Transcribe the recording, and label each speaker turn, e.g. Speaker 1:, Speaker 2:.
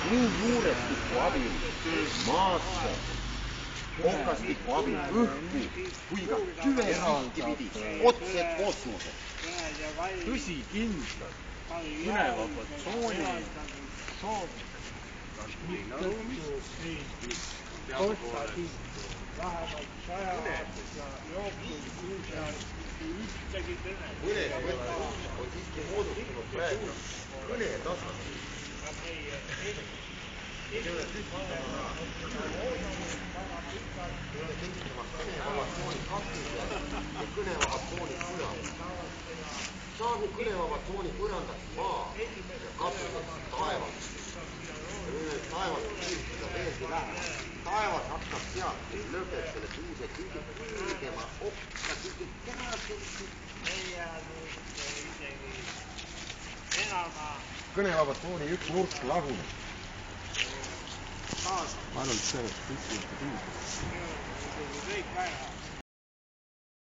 Speaker 1: nii juurestiku abil maasse, okastiku abil õhku kui ka tüvesihti pidi otse kosmoses.
Speaker 2: Tõsi kindlalt, kõnevabad tsoonid,
Speaker 3: vähemalt 100 aasta jooksul ühtegi
Speaker 1: Kõne on siiski moodustunud praegu kõne tasandil. Ei ole tekitamas kõnevabad tsoonid kaktusel ja kõnevabad tsoonid põrandaks. Saagu kõnevabad tsoonid põrandaks maa ja katuseks taevaks. Ja võime taevast piirtada veelgi lähemalt. Taevas hakkab sealt lõbetsele tuuse kõige kõrgema okka, kõige terasesse. Kõnevabad tsooni üks nurk laguneb.
Speaker 2: ma arvan, et see oleks kõik